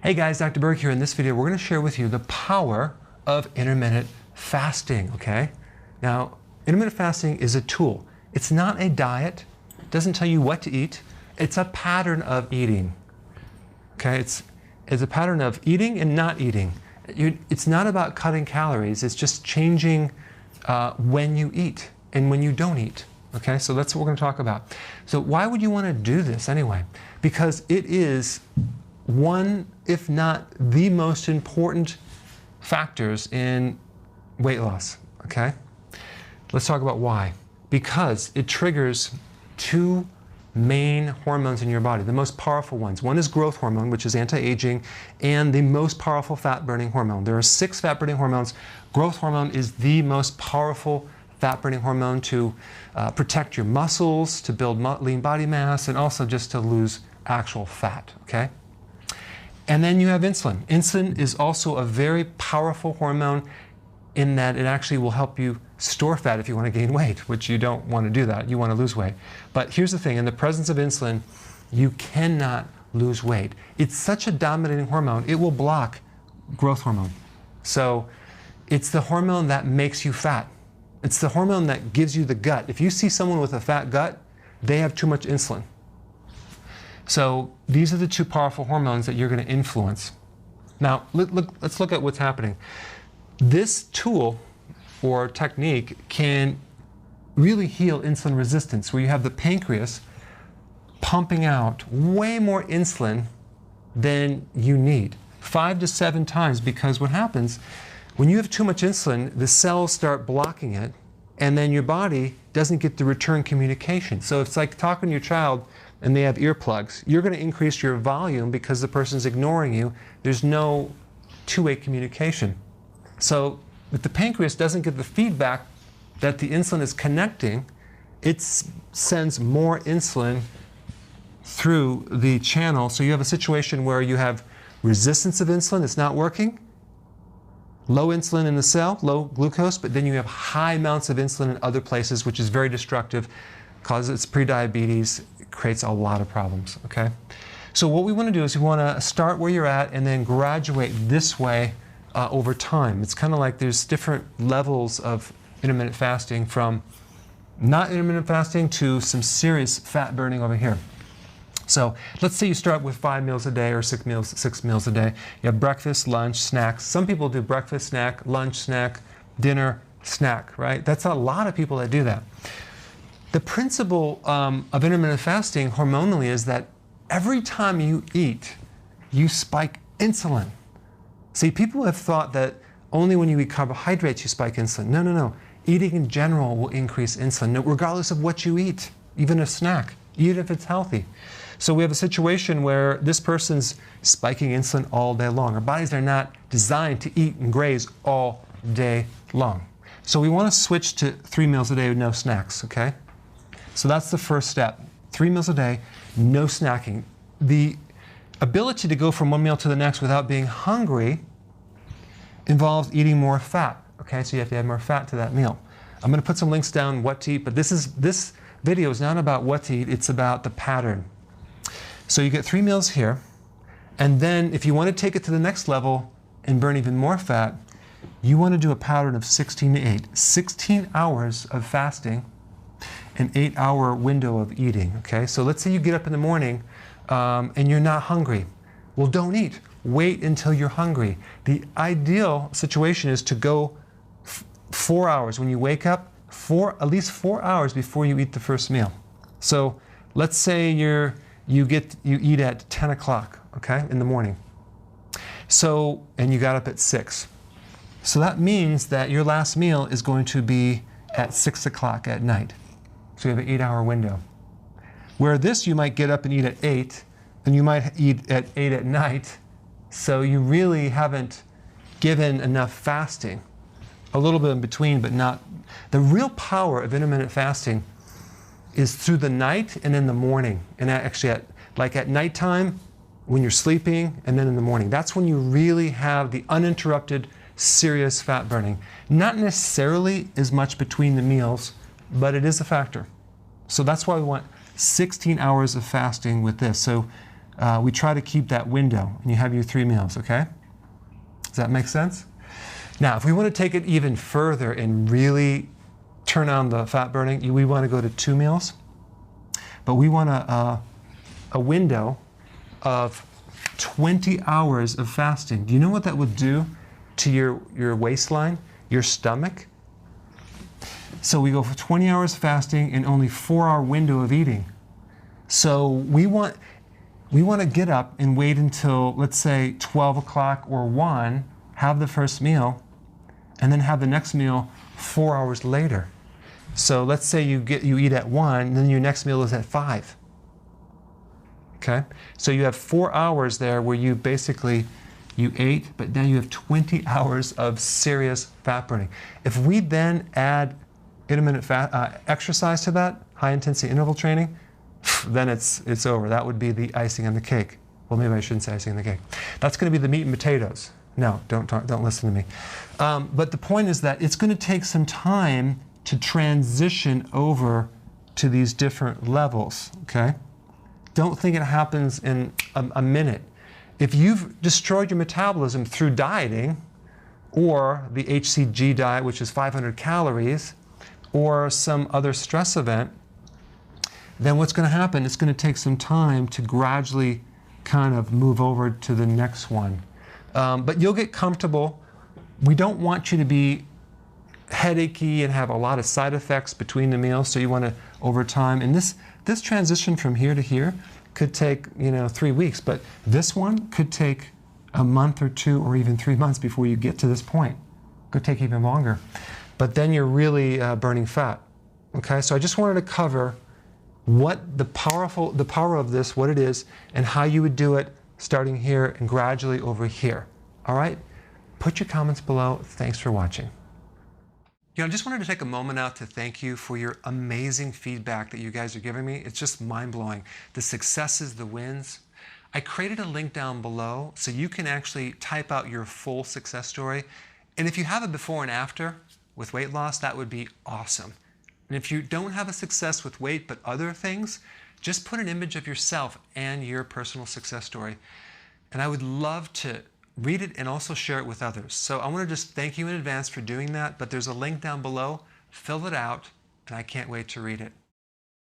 Hey guys, Dr. Berg here. In this video, we're going to share with you the power of intermittent fasting, okay? Now, intermittent fasting is a tool. It's not a diet. It doesn't tell you what to eat. It's a pattern of eating, okay? It's a pattern of eating and not eating. It's not about cutting calories. It's just changing when you eat and when you don't eat, okay? So that's what we're going to talk about. So why would you want to do this anyway? Because it is one, if not the most important factors in weight loss, okay? Let's talk about why. Because it triggers two main hormones in your body, the most powerful ones. One is growth hormone, which is anti-aging, and the most powerful fat-burning hormone. There are 6 fat-burning hormones. Growth hormone is the most powerful fat-burning hormone to protect your muscles, to build lean body mass, and also just to lose actual fat, okay? And then you have insulin. Insulin is also a very powerful hormone in that it actually will help you store fat if you want to gain weight, which you don't want to do that. You want to lose weight. But here's the thing. In the presence of insulin, you cannot lose weight. It's such a dominating hormone, it will block growth hormone. So it's the hormone that makes you fat. It's the hormone that gives you the gut. If you see someone with a fat gut, they have too much insulin. So these are the two powerful hormones that you're going to influence. Now, let's look at what's happening. This tool or technique can really heal insulin resistance, where you have the pancreas pumping out way more insulin than you need, 5 to 7 times, because what happens when you have too much insulin, the cells start blocking it, and then your body doesn't get the return communication. So it's like talking to your child and they have earplugs. You're going to increase your volume because the person's ignoring you. There's no two-way communication. So if the pancreas doesn't get the feedback that the insulin is connecting, it sends more insulin through the channel. So you have a situation where you have resistance of insulin, it's not working, low insulin in the cell, low glucose, but then you have high amounts of insulin in other places, which is very destructive, causes prediabetes, creates a lot of problems, okay? So what we want to do is we want to start where you're at and then graduate this way over time. It's kind of like there's different levels of intermittent fasting, from not intermittent fasting to some serious fat burning over here. So let's say you start with 5 meals a day or 6 meals a day. You have breakfast, lunch, snacks. Some people do breakfast, snack, lunch, snack, dinner, snack, right? That's a lot of people that do that. The principle of intermittent fasting hormonally is that every time you eat, you spike insulin. See, people have thought that only when you eat carbohydrates you spike insulin. No, no, no. Eating in general will increase insulin, regardless of what you eat, even a snack, even if it's healthy. So we have a situation where this person's spiking insulin all day long. Our bodies are not designed to eat and graze all day long. So we want to switch to 3 meals a day with no snacks, okay? So that's the first step. 3 meals a day, no snacking. The ability to go from one meal to the next without being hungry involves eating more fat, okay? So you have to add more fat to that meal. I'm going to put some links down what to eat, but this video is not about what to eat, it's about the pattern. So you get 3 meals here, and then if you want to take it to the next level and burn even more fat, you want to do a pattern of 16 to 8. 16 hours of fasting, an 8-hour window of eating, okay? So let's say you get up in the morning and you're not hungry. Well, don't eat. Wait until you're hungry. The ideal situation is to go 4 hours. When you wake up, at least 4 hours before you eat the first meal. So let's say you eat at 10 o'clock, okay, in the morning. So, and you got up at 6. So that means that your last meal is going to be at 6 o'clock at night. So you have an 8-hour window. Where this, you might get up and eat at 8, and you might eat at 8 at night. So you really haven't given enough fasting. A little bit in between, but not. The real power of intermittent fasting is through the night and in the morning. And actually, like at nighttime, when you're sleeping, and then in the morning. That's when you really have the uninterrupted, serious fat burning. Not necessarily as much between the meals, but it is a factor. So that's why we want 16 hours of fasting with this. So we try to keep that window, and you have your 3 meals, okay? Does that make sense? Now, if we want to take it even further and really turn on the fat burning, we want to go to 2 meals, but we want a window of 20 hours of fasting. Do you know what that would do to your waistline, your stomach? So we go for 20 hours fasting and only 4-hour window of eating. So we want to get up and wait until, let's say, 12 o'clock or 1, have the first meal, and then have the next meal 4 hours later. So let's say you eat at 1, and then your next meal is at 5. Okay? So you have 4 hours there where you basically, you ate, but now you have 20 hours of serious fat burning. If we then add intermittent exercise to that, high intensity interval training, then it's over. That would be the icing on the cake. Well, maybe I shouldn't say icing on the cake. That's going to be the meat and potatoes. No, don't listen to me. But the point is that it's going to take some time to transition over to these different levels, okay? Don't think it happens in a minute. If you've destroyed your metabolism through dieting, or the HCG diet, which is 500 calories, or some other stress event, then what's going to happen, it's going to take some time to gradually kind of move over to the next one. But you'll get comfortable. We don't want you to be headachy and have a lot of side effects between the meals, so you want to, over time, and this transition from here to here could take 3 weeks, but this one could take a month or 2 or even 3 months before you get to this point. Could take even longer. But then you're really burning fat. Okay, so I just wanted to cover what the power of this, what it is, and how you would do it starting here and gradually over here. All right? Put your comments below. Thanks for watching. I just wanted to take a moment out to thank you for your amazing feedback that you guys are giving me. It's just mind-blowing. The successes, the wins. I created a link down below so you can actually type out your full success story. And if you have a before and after with weight loss, that would be awesome. And if you don't have a success with weight but other things, just put an image of yourself and your personal success story. And I would love to read it and also share it with others. So I want to just thank you in advance for doing that, but there's a link down below. Fill it out, and I can't wait to read it.